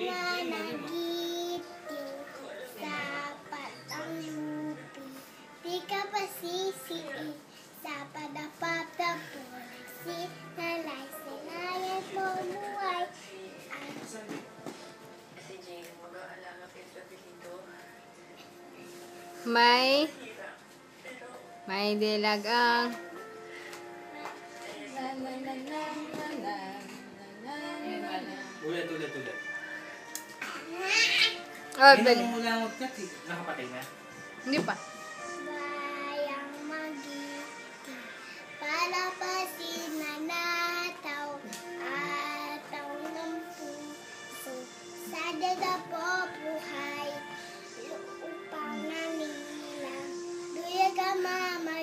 nga nagitiw sa patang lupi. Di ka pa sisiin sa padapap-tapon. Si nanay, sinayan mo buhay. May dilagang Ulit. oh, dali. Langot ka, nakapatay na? Hindi pa. Bayang magitiw para pa sinanataw ataw ng puso sa daga po buhay upang nanilang duyaga mama